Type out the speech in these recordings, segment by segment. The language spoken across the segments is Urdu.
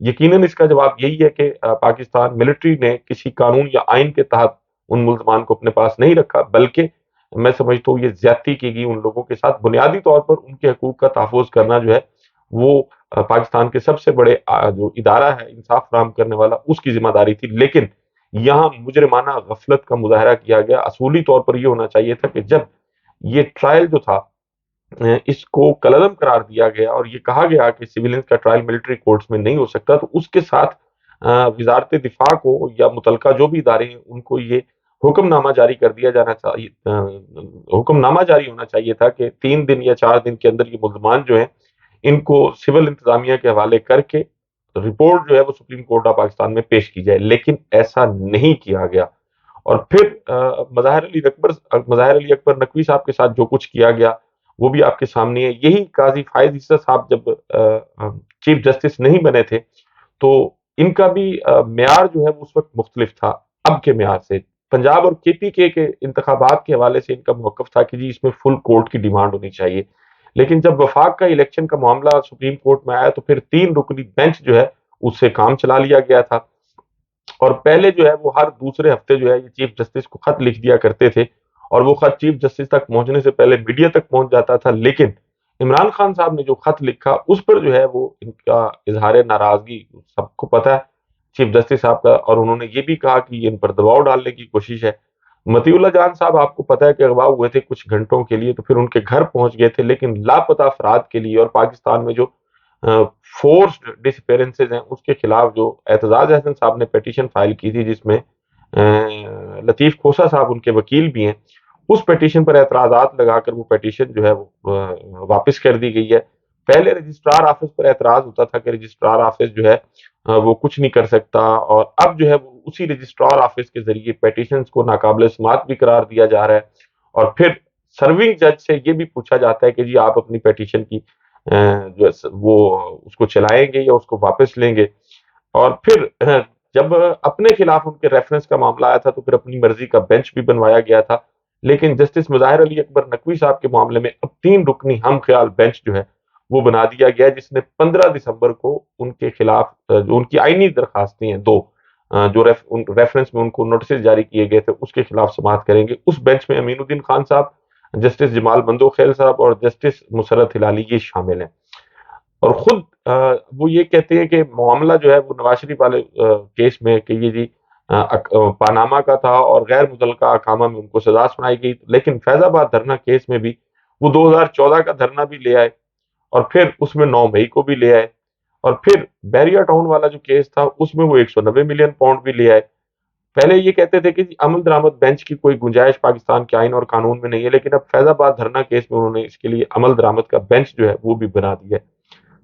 یقیناً اس کا جواب یہی ہے کہ پاکستان ملٹری نے کسی قانون یا آئین کے تحت ان ملزمان کو اپنے پاس نہیں رکھا، بلکہ میں سمجھتا ہوں یہ زیادتی کی گئی ان لوگوں کے ساتھ۔ بنیادی طور پر ان کے حقوق کا تحفظ کرنا جو ہے وہ پاکستان کے سب سے بڑے جو ادارہ ہے انصاف فراہم کرنے والا، اس کی ذمہ داری تھی، لیکن یہاں مجرمانہ غفلت کا مظاہرہ کیا گیا۔ اصولی طور پر یہ ہونا چاہیے تھا کہ جب یہ ٹرائل جو تھا اس کو کلعدم قرار دیا گیا اور یہ کہا گیا کہ سویلینز کا ٹرائل ملٹری کورٹس میں نہیں ہو سکتا، تو اس کے ساتھ وزارت دفاع کو یا متعلقہ جو بھی ادارے ہیں ان کو یہ حکم نامہ جاری کر دیا جانا چاہیے، حکم نامہ جاری ہونا چاہیے تھا کہ 3 دن یا 4 دن کے اندر یہ ملزمان جو ہیں ان کو سول انتظامیہ کے حوالے کر کے رپورٹ جو ہے وہ سپریم کورٹ آف پاکستان میں پیش کی جائے، لیکن ایسا نہیں کیا گیا۔ اور پھر مظاہر علی اکبر نقوی صاحب کے ساتھ جو کچھ کیا گیا وہ بھی آپ کے سامنے ہے۔ یہی قاضی فائز عیسیٰ صاحب جب چیف جسٹس نہیں بنے تھے تو ان کا بھی معیار جو ہے وہ اس وقت مختلف تھا اب کے معیار سے۔ پنجاب اور کے پی کے انتخابات کے حوالے سے ان کا موقف تھا کہ جی اس میں فل کورٹ کی ڈیمانڈ ہونی چاہیے، لیکن جب وفاق کا الیکشن کا معاملہ سپریم کورٹ میں آیا تو پھر 3 رکنی بینچ جو ہے اس سے کام چلا لیا گیا تھا، اور پہلے جو ہے وہ ہر دوسرے ہفتے جو ہے یہ چیف جسٹس کو خط لکھ دیا کرتے تھے، اور وہ خط چیف جسٹس تک پہنچنے سے پہلے میڈیا تک پہنچ جاتا تھا، لیکن عمران خان صاحب نے جو خط لکھا اس پر جو ہے وہ ان کا اظہار ناراضگی سب کو پتہ ہے چیف جسٹس صاحب کا، اور انہوں نے یہ بھی کہا کہ یہ ان پر دباؤ ڈالنے کی کوشش ہے۔ مطیع اللہ جان صاحب آپ کو پتہ ہے کہ اغوا ہوئے تھے کچھ گھنٹوں کے لیے، تو پھر ان کے گھر پہنچ گئے تھے، لیکن لاپتہ افراد کے لیے اور پاکستان میں جو فورسڈ ڈس اپیرنسز ہیں اس کے خلاف جو اعتزاز احسن صاحب نے پیٹیشن فائل کی تھی، جس میں لطیف کھوسہ صاحب ان کے وکیل بھی ہیں، اس پیٹیشن پر اعتراضات لگا کر وہ پیٹیشن جو ہے وہ واپس کر دی گئی ہے۔ پہلے رجسٹرار آفس پر اعتراض ہوتا تھا کہ رجسٹرار آفس جو ہے وہ کچھ نہیں کر سکتا، اور اب جو ہے وہ اسی رجسٹرار آفس کے ذریعے پیٹیشنز کو ناقابل سماعت بھی قرار دیا جا رہا ہے، اور پھر سرونگ جج سے یہ بھی پوچھا جاتا ہے کہ جی آپ اپنی پیٹیشن کی جو ہے وہ اس کو چلائیں گے یا اس کو واپس لیں گے۔ اور پھر جب اپنے خلاف ان کے ریفرنس کا معاملہ آیا تھا تو پھر اپنی مرضی کا بینچ بھی بنوایا گیا تھا، لیکن جسٹس مظاہر علی اکبر نقوی صاحب کے معاملے میں اب 3 رکنی ہم خیال بینچ جو ہے وہ بنا دیا گیا، جس نے 15 دسمبر کو ان کے خلاف جو ان کی آئینی درخواستیں ہیں دو جو ریفرنس میں ان کو نوٹسز جاری کیے گئے تھے اس کے خلاف سماعت کریں گے۔ اس بینچ میں امین الدین خان صاحب، جسٹس جمال بندوخیل صاحب اور جسٹس مسرت ہلالی یہ شامل ہیں، اور خود وہ یہ کہتے ہیں کہ معاملہ جو ہے وہ نواز شریف والے کیس میں کہ یہ جی پاناما کا تھا اور غیر متعلقہ احکامہ میں ان کو سزا سنائی گئی، لیکن فیض آباد دھرنا کیس میں بھی وہ 2014 کا دھرنا بھی لے آئے، اور پھر اس میں 9 مئی کو بھی لے آئے، اور پھر بیریا ٹاؤن والا جو کیس تھا اس میں وہ 190 ملین پاؤنڈ بھی لے آئے۔ پہلے یہ کہتے تھے کہ عمل درآمد بینچ کی کوئی گنجائش پاکستان کے آئین اور قانون میں نہیں ہے، لیکن اب فیض آباد دھرنا کیس میں انہوں نے اس کے لیے عمل درآمد کا بینچ جو ہے وہ بھی بنا دیا ہے۔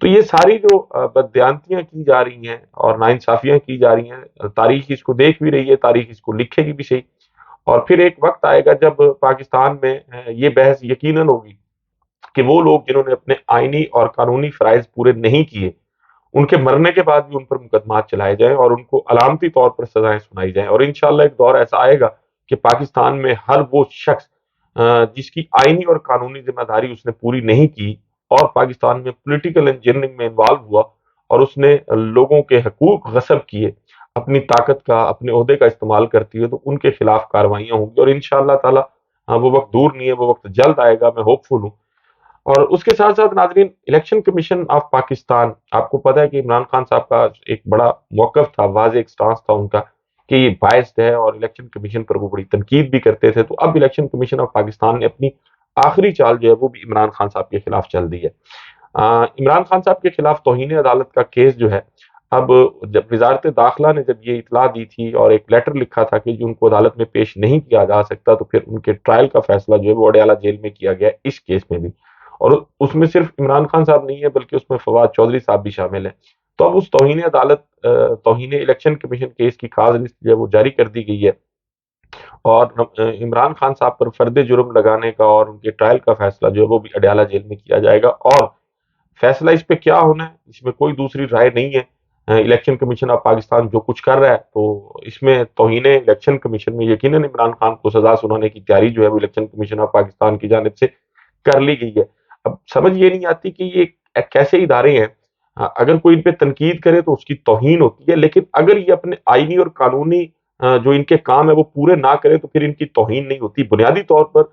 تو یہ ساری جو بددیانتیاں کی جا رہی ہیں اور ناانصافیاں کی جا رہی ہیں، تاریخ اس کو دیکھ بھی رہی ہے، تاریخ اس کو لکھے گی بھی صحیح، اور پھر ایک وقت آئے گا جب پاکستان میں یہ بحث یقیناً ہوگی کہ وہ لوگ جنہوں نے اپنے آئینی اور قانونی فرائض پورے نہیں کیے ان کے مرنے کے بعد بھی ان پر مقدمات چلائے جائیں اور ان کو علامتی طور پر سزائیں سنائی جائیں، اور انشاءاللہ ایک دور ایسا آئے گا کہ پاکستان میں ہر وہ شخص جس کی آئینی اور قانونی ذمہ داری اس نے پوری نہیں کی اور پاکستان میں پولیٹیکل انجینئرنگ میں انوالو ہوا اور اس نے لوگوں کے حقوق غصب کیے اپنی طاقت کا، اپنے عہدے کا استعمال کرتی ہے، تو ان کے خلاف کاروائیاں ہوں گی، اور انشاءاللہ تعالی وہ وقت دور نہیں ہے، وہ وقت جلد آئے گا، میں ہوپ فل ہوں۔ اور اس کے ساتھ ساتھ ناظرین، الیکشن کمیشن آف پاکستان، آپ کو پتہ ہے کہ عمران خان صاحب کا ایک بڑا موقف تھا، واضح ایک سٹانس تھا ان کا کہ یہ بائسڈ ہے، اور الیکشن کمیشن پر وہ بڑی تنقید بھی کرتے تھے، تو اب الیکشن کمیشن آف پاکستان نے اپنی آخری چال جو ہے وہ بھی عمران خان صاحب کے خلاف چل دی ہے۔ عمران خان صاحب کے خلاف توہین عدالت کا کیس جو ہے، اب جب وزارت داخلہ نے جب یہ اطلاع دی تھی اور ایک لیٹر لکھا تھا کہ جو ان کو عدالت میں پیش نہیں کیا جا سکتا، تو پھر ان کے ٹرائل کا فیصلہ جو ہے وہ اڈیالہ جیل میں کیا گیا اس کیس میں بھی، اور اس میں صرف عمران خان صاحب نہیں ہے بلکہ اس میں فواد چودھری صاحب بھی شامل ہیں۔ تو اب اس توہین عدالت توہین الیکشن کمیشن کیس کی خاص لسٹ جو ہے وہ جاری کر دی گئی ہے، اور عمران خان صاحب پر فرد جرم لگانے کا اور ان کے ٹرائل کا فیصلہ جو ہے وہ بھی اڈیالہ جیل میں کیا جائے گا، اور فیصلہ اس پہ کیا ہونا ہے اس میں کوئی دوسری رائے نہیں ہے۔ الیکشن کمیشن آف پاکستان جو کچھ کر رہا ہے تو اس میں توہین الیکشن کمیشن میں یقیناً عمران خان کو سزا سنانے کی تیاری جو ہے وہ الیکشن کمیشن آف پاکستان کی جانب سے کر لی گئی ہے۔ اب سمجھ یہ نہیں آتی کہ یہ کیسے ادارے ہیں اگر کوئی ان پہ تنقید کرے تو اس کی توہین ہوتی ہے، لیکن اگر یہ اپنے آئینی اور قانونی جو ان کے کام ہے وہ پورے نہ کرے تو پھر ان کی توہین نہیں ہوتی۔ بنیادی طور پر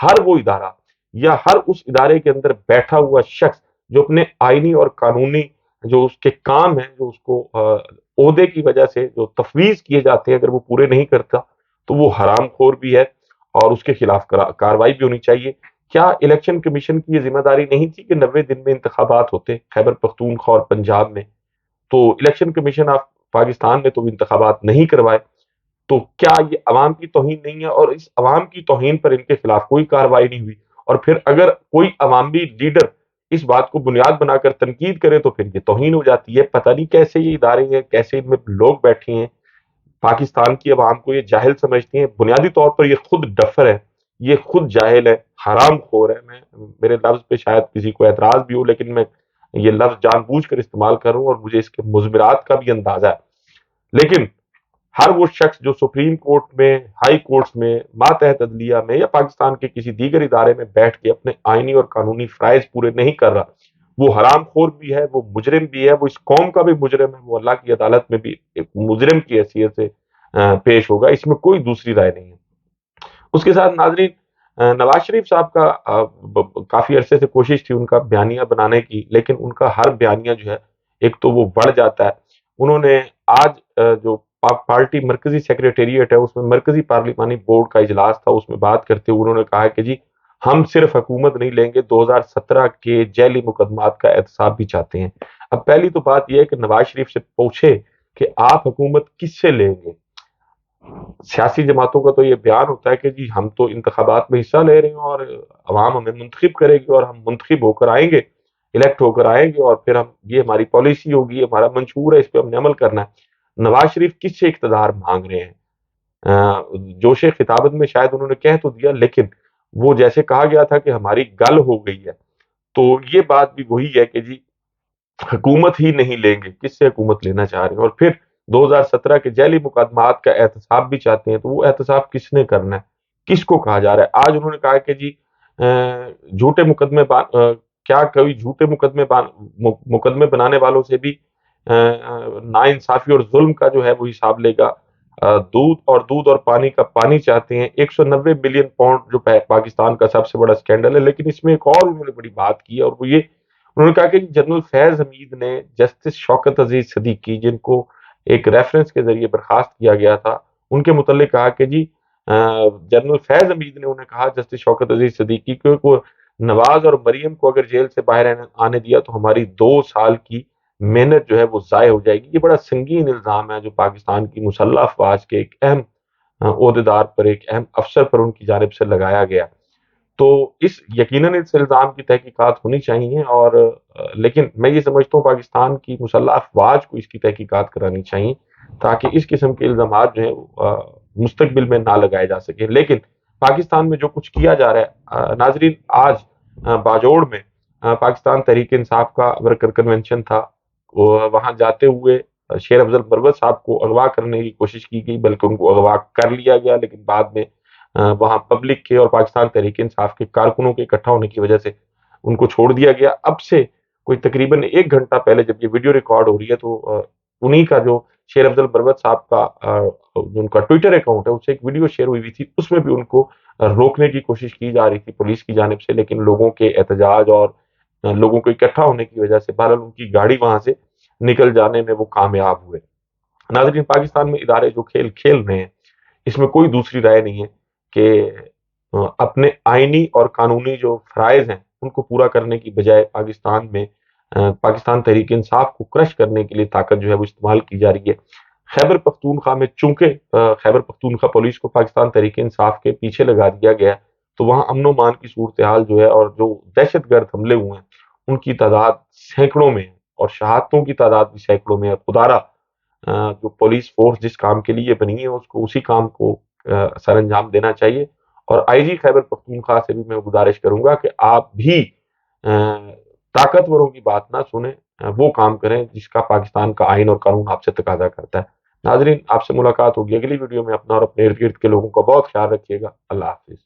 ہر وہ ادارہ یا ہر اس ادارے کے اندر بیٹھا ہوا شخص جو اپنے آئینی اور قانونی جو اس کے کام ہیں، جو اس کو عہدے کی وجہ سے جو تفویض کیے جاتے ہیں، اگر وہ پورے نہیں کرتا تو وہ حرام خور بھی ہے اور اس کے خلاف کارروائی بھی ہونی چاہیے۔ کیا الیکشن کمیشن کی یہ ذمہ داری نہیں تھی کہ 90 دن میں انتخابات ہوتے خیبر پختونخوا اور پنجاب میں؟ تو الیکشن کمیشن آف پاکستان نے تو انتخابات نہیں کروائے، تو کیا یہ عوام کی توہین نہیں ہے؟ اور اس عوام کی توہین پر ان کے خلاف کوئی کارروائی نہیں ہوئی، اور پھر اگر کوئی عوامی لیڈر اس بات کو بنیاد بنا کر تنقید کرے تو پھر یہ توہین ہو جاتی ہے۔ پتہ نہیں کیسے یہ ادارے ہیں، کیسے ان میں لوگ بیٹھے ہیں، پاکستان کی عوام کو یہ جاہل سمجھتی ہیں۔ بنیادی طور پر یہ خود ڈفر ہے، یہ خود جاہل ہے، حرام خور ہے۔ میرے لفظ پہ شاید کسی کو اعتراض بھی ہو، لیکن میں یہ لفظ جان بوجھ کر استعمال کروں اور مجھے اس کے مضمرات کا بھی اندازہ ہے۔ لیکن ہر وہ شخص جو سپریم کورٹ میں، ہائی کورٹس میں، ماتحت عدلیہ میں یا پاکستان کے کسی دیگر ادارے میں بیٹھ کے اپنے آئینی اور قانونی فرائض پورے نہیں کر رہا، وہ حرام خور بھی ہے، وہ مجرم بھی ہے، وہ اس قوم کا بھی مجرم ہے، وہ اللہ کی عدالت میں بھی ایک مجرم کی حیثیت سے پیش ہوگا۔ اس میں کوئی دوسری رائے نہیں ہے۔ اس کے ساتھ ناظرین، نواز شریف صاحب کا کافی عرصے سے کوشش تھی ان کا بیانیہ بنانے کی، لیکن ان کا ہر بیانیہ جو ہے ایک تو وہ بڑھ جاتا ہے۔ انہوں نے آج جو پارٹی مرکزی سیکریٹریٹ ہے اس میں مرکزی پارلیمانی بورڈ کا اجلاس تھا، اس میں بات کرتے ہوئے انہوں نے کہا کہ جی ہم صرف حکومت نہیں لیں گے، 2017 کے جیلی مقدمات کا احتساب بھی چاہتے ہیں۔ اب پہلی تو بات یہ ہے کہ نواز شریف سے پوچھے کہ آپ حکومت کس سے لیں گے؟ سیاسی جماعتوں کا تو یہ بیان ہوتا ہے کہ جی ہم تو انتخابات میں حصہ لے رہے ہیں اور عوام ہمیں منتخب کرے گی اور ہم منتخب ہو کر آئیں گے، الیکٹ ہو کر آئیں گے، اور پھر یہ ہماری پالیسی ہوگی، ہمارا منشور ہے، اس پہ ہم نے عمل کرنا ہے۔ نواز شریف کس سے اقتدار مانگ رہے ہیں؟ جوش خطابت میں شاید انہوں نے کہہ تو دیا، لیکن وہ جیسے کہا گیا تھا کہ ہماری گل ہو گئی ہے، تو یہ بات بھی وہی ہے کہ جی حکومت ہی نہیں لیں گے، کس سے حکومت لینا چاہ رہے ہیں؟ اور پھر 2017 کے جیلی مقدمات کا احتساب بھی چاہتے ہیں، تو وہ احتساب کس نے کرنا ہے؟ کس کو کہا جا رہا ہے؟ آج انہوں نے کہا کہ جی جھوٹے مقدمے کیا کوئی جھوٹے مقدمے بنانے والوں سے بھی ناانصافی اور ظلم کا جو ہے وہ حساب لے گا۔ دودھ اور پانی کا پانی چاہتے ہیں۔ 190 بلین پاؤنڈ جو پاکستان کا سب سے بڑا سکینڈل ہے، لیکن اس میں ایک اور انہوں نے بڑی بات کی اور وہ یہ، انہوں نے کہا کہ جنرل فیض حمید نے جسٹس شوکت عزیز صدیقی، جن کو ایک ریفرنس کے ذریعے برخاست کیا گیا تھا، ان کے متعلق کہا کہ جی جنرل فیض حمید نے انہیں کہا جسٹس شوکت عزیز صدیقی کو نواز اور مریم کو اگر جیل سے باہر آنے دیا تو ہماری 2 سال کی محنت جو ہے وہ ضائع ہو جائے گی۔ یہ بڑا سنگین الزام ہے جو پاکستان کی مسلح افواج کے ایک اہم عہدیدار پر، ایک اہم افسر پر ان کی جانب سے لگایا گیا۔ تو یقیناً اس الزام کی تحقیقات ہونی چاہیے، اور لیکن میں یہ سمجھتا ہوں پاکستان کی مسلح افواج کو اس کی تحقیقات کرانی چاہیے تاکہ اس قسم کے الزامات جو ہیں مستقبل میں نہ لگائے جا سکیں۔ لیکن پاکستان میں جو کچھ کیا جا رہا ہے ناظرین، آج باجوڑ میں پاکستان تحریک انصاف کا ورکر کنونشن تھا، وہاں جاتے ہوئے شیر افضل مروت صاحب کو اغوا کرنے کی کوشش کی گئی، بلکہ ان کو اغوا کر لیا گیا، لیکن بعد میں وہاں پبلک کے اور پاکستان تحریک انصاف کے کارکنوں کے اکٹھا ہونے کی وجہ سے ان کو چھوڑ دیا گیا۔ اب سے کوئی تقریباً 1 گھنٹہ پہلے جب یہ ویڈیو ریکارڈ ہو رہی ہے تو انہی کا جو شیر افضل مروت صاحب کا جو ان کا ٹویٹر اکاؤنٹ ہے اس سے ایک ویڈیو شیئر ہوئی تھی، اس میں بھی ان کو روکنے کی کوشش کی جا رہی تھی پولیس کی جانب سے، لیکن لوگوں کے احتجاج اور لوگوں کو اکٹھا ہونے کی وجہ سے بہرحال ان کی گاڑی وہاں سے نکل جانے میں وہ کامیاب ہوئے۔ ناظرین، پاکستان میں ادارے جو کھیل کھیل رہے ہیں اس میں کوئی دوسری رائے نہیں ہے کہ اپنے آئینی اور قانونی جو فرائض ہیں ان کو پورا کرنے کی بجائے پاکستان میں پاکستان تحریک انصاف کو کرش کرنے کے لیے طاقت جو ہے وہ استعمال کی جا رہی ہے۔ خیبر پختونخوا میں چونکہ خیبر پختونخوا پولیس کو پاکستان تحریک انصاف کے پیچھے لگا دیا گیا، تو وہاں امن و امان کی صورتحال جو ہے اور جو دہشت گرد حملے ہوئے ہیں ان کی تعداد سینکڑوں میں ہے اور شہادتوں کی تعداد بھی سینکڑوں میں ہے۔ خدارا جو پولیس فورس جس کام کے لیے بنی ہے اس کو اسی کام کو سر انجام دینا چاہیے، اور آئی جی خیبر پختونخوا سے بھی میں گزارش کروں گا کہ آپ بھی طاقتوروں کی بات نہ سنیں، وہ کام کریں جس کا پاکستان کا آئین اور قانون آپ سے تقاضا کرتا ہے۔ ناظرین، آپ سے ملاقات ہوگی اگلی ویڈیو میں۔ اپنا اور اپنے ارد گرد کے لوگوں کا بہت خیال رکھیے گا۔ اللہ حافظ۔